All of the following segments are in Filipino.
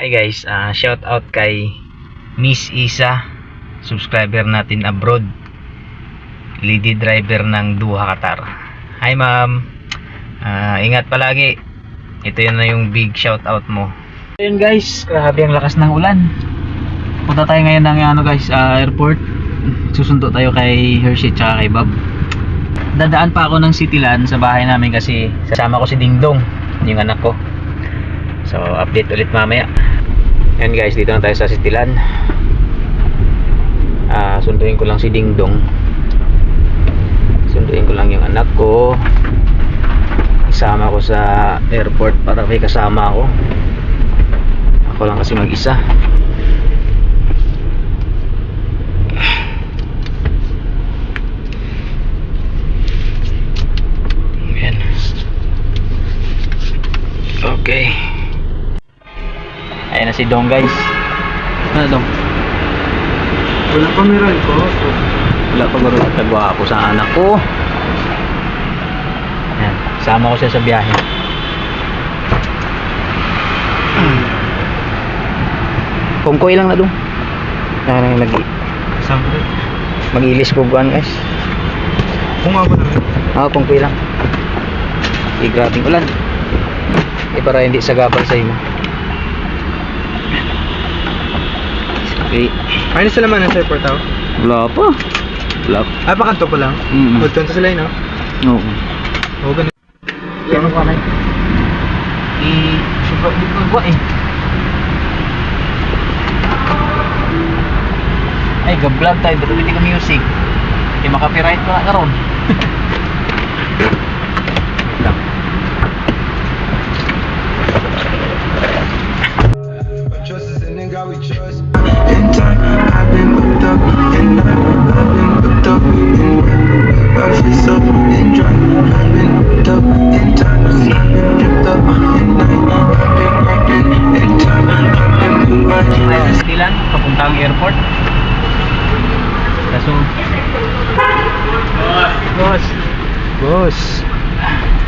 Hi guys, shout out kay Miss Isa, subscriber natin abroad, lady driver ng Duha Qatar. Hi ma'am, ingat palagi. Ito yun na yung big shout out mo. Ayun guys, grabe ang lakas ng ulan. Punta tayo ngayon ng airport. Susundo tayo kay Hershey tsaka kay Bob. Dadaan pa ako ng Cityland sa bahay namin kasi kasama ko si Dingdong, yung anak ko. So update ulit mamaya. Yan guys, dito na tayo sa Cityland. Sunduin ko lang si Dingdong. Sunduin ko lang yung anak ko. Isama ko sa airport para may kasama ako. Ako lang kasi mag-isa. Yan. Okay. Ayan na si Dong guys. Ano Dong? Wala pa meron ko. Wala pa garo at nagwapo sa anak ko. Ayan, sama ko siya sa biyahe. Kungkoy lang na Dong. Kaya nang Sample. mag-ilis ko guan guys. Kung ako na. Kungkoy lang. Grabing ulan. Para hindi sagabal sa imo. Okay. Ay, sila man ang airport ako. Wala pa. Wala pa. Pakanto pa lang. Magkanto sila yun, no? Oo. Oo, ganun. Yan pa kayo. Super di ko gua eh. Ay, ga-vlog tayo. Pero hindi ka music. Maka-copyright pa na karon. Wait lang. In time, I've been booked up, and I've been booked up, and my face up and dry. I've been booked up in time, I've been dripped up in night. I've been working in time, I've been working. Tayo sa Stilan, papuntang airport. Kaso, Boss.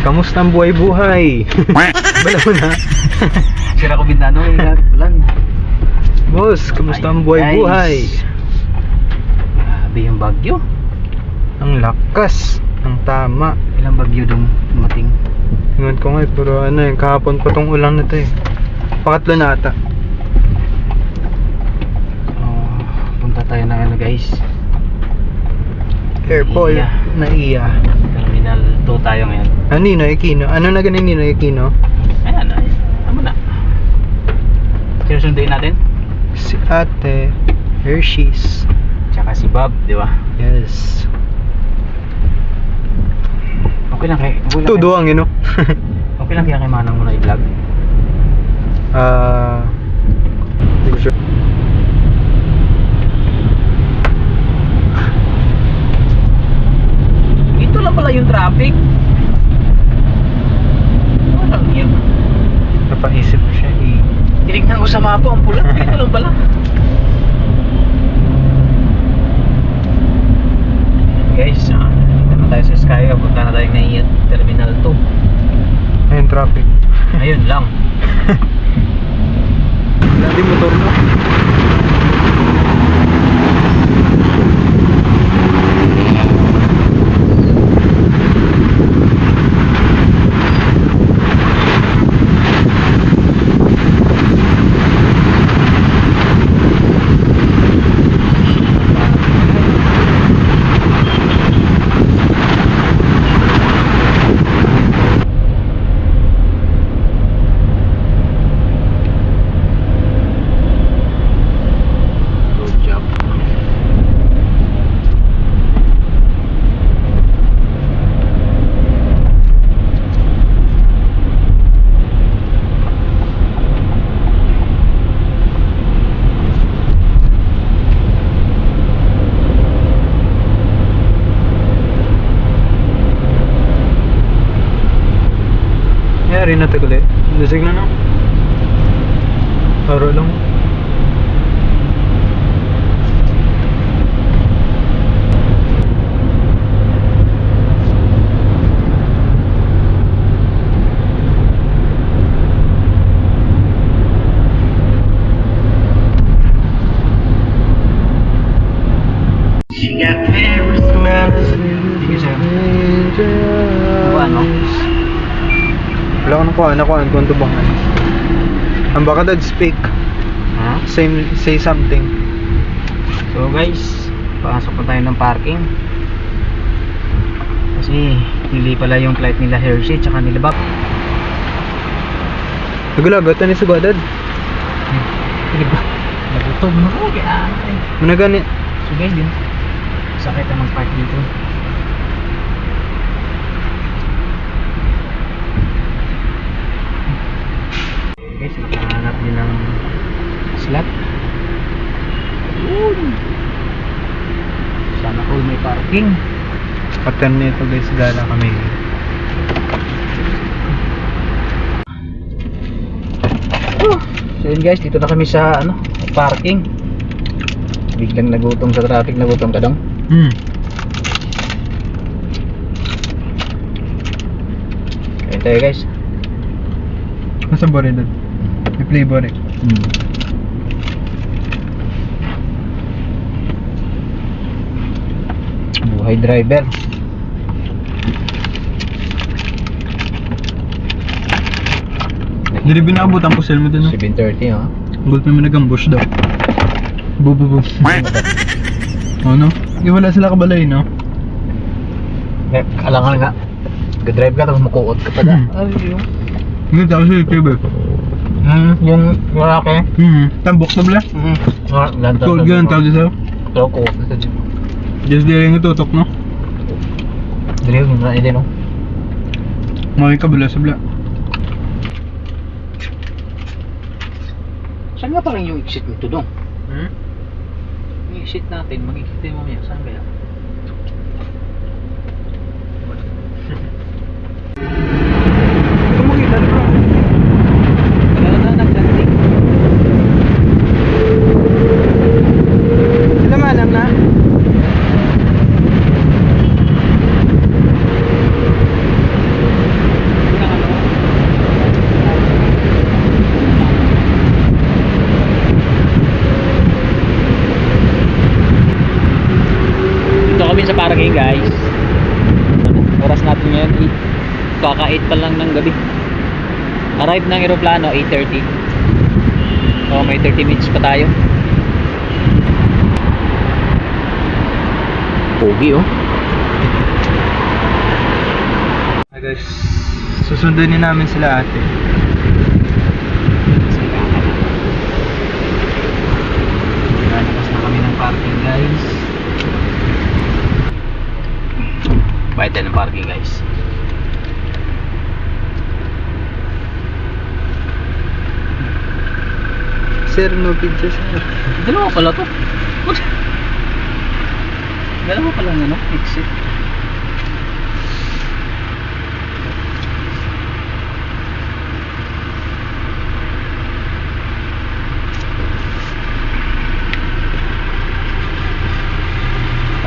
Kamusta ang buhay-buhay? Bala mo na. sira ko bintano yung ulan. Boss, kamusta ang buhay-buhay? Grabe yung bagyo. Ang lakas. Ang tama. Ilang bagyo dong dumating? Ingat ko nga pero yung kahapon pa tong ulan na to eh. Pangatlo na ata. Punta tayo ng guys. Airport na iya. Terminal 2 tayo ngayon. Nino Aquino? Ano na ganin Nino Aquino? Ayan, tama na. Sinusunduin natin? Si Ate Hershey's. Tsaka si Bob, di ba? Yes. Okay lang kay. Todo ang yun, no? Okay lang kaya kay Manang muna i-vlog. Hindi ko sure. Ito lang pala yung traffic. Walang yun. Napaisip ko siya eh. Tinignan ko sa mapa, ang pula. Ito lang pala. Guys, dito na tayo sa Sky. Punta na tayong Naiya Terminal 2. Ayun, traffic. Ayun lang. Wala din motor mo. Rin na tagulit. Dasig na no? Paro lang. nakuhaan kung ito bang ano. Ang baka dad speak. Ha? Say something. So guys, pasok na tayo ng parking. Kasi hindi pala yung flight nila Hershey tsaka nila Bob. Nagulagot na ni Sugadad. Diba? Nagutog na ko kaya. Muna gani. So guys, din sakit na mag-park dito. Guys, nakahanap din ng slot. Yun. Sana all may parking. Pattern nito guys, gala kami. So yun guys, dito na kami sa parking. Biglang nagutom sa traffic, nagutom ka dong. Ayun tayo guys. Nasa bore dad? I-play bore. Buhay driver. Hindi binabot ang pusel mo dun. 7:30 ha. Gulp mo nag-ambush daw. Bu. Ano? Hindi wala sila kabalay, no? Alangan nga. Nag-drive ka tapos makuot ka pa da. Ay yung. Hindi tao siya yung Yung lalaki. Tambok na bala. Cold gun tao dito. Pero kuot na sa Just di rin itutok, no? Drive yung na din no. Mga kabala sa bala. Saan nga parang yung exit nito dong? Yung exit natin, makikita mo yan. Saan kaya? Ito mga ilan ko. Wala na nagdating. Sila madam na? Dito kami sa parking guys. Oras natin ngayon 8. Kaka 8 pa lang ng gabi. Arrive ng eroplano 8:30. So may 30 minutes pa tayo. Pogi oh. Hi guys, susundunin namin sila ate. Lalabas na kami ng parking guys. Bayad tayo ng parking guys. Sir, no picture sir. Dalawa pala to. Dalawa pala ng exit.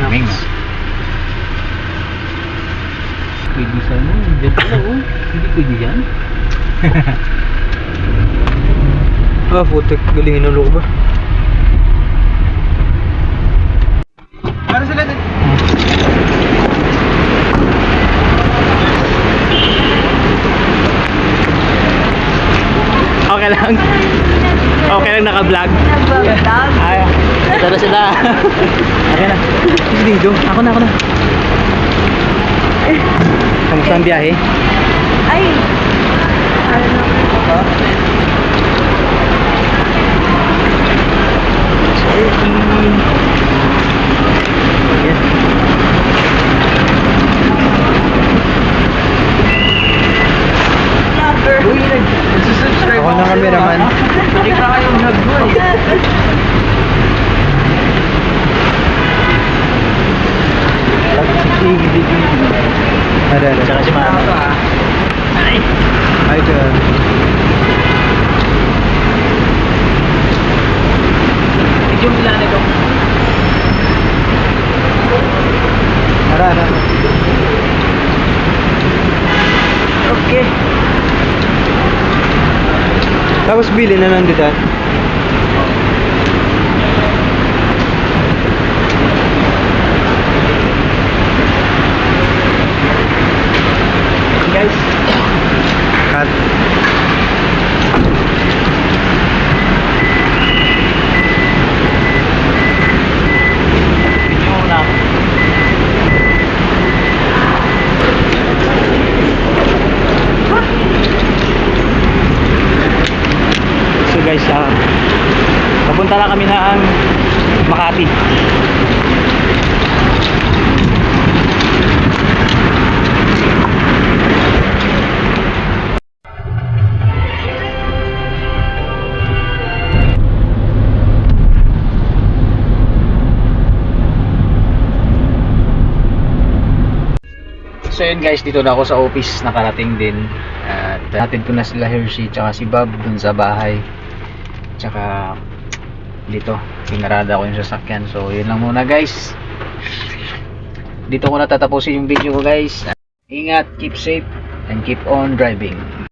Daming ah. Pwede sa ano, dyan pala oh. Hindi pwede yan. Ah, putik, galingin ng loob ba? Para sila din. Okay lang. Okay lang naka-vlog. Ay, ito na sila. Okay na. Dito, ako na. Kamusta ang biyahe? Ay! Ano na? Ako na cameraman. Hindi ka kayong vlog mo eh. Ada. Tsaka si Mama. Hi, John. Yung ilan ito? Ada. Okay. Tapos bili na lang dito. Guys. Cut. guys, papunta na kami ng Makati. So yun guys, dito na ako sa office, nakarating din. At hatid ko na sila Hershey tsaka si Bob dun sa bahay. Tsaka dito, pinarada ko yung sasakyan. So yun lang muna guys. Dito ko na tatapusin yung video ko guys. Ingat, keep safe, and keep on driving.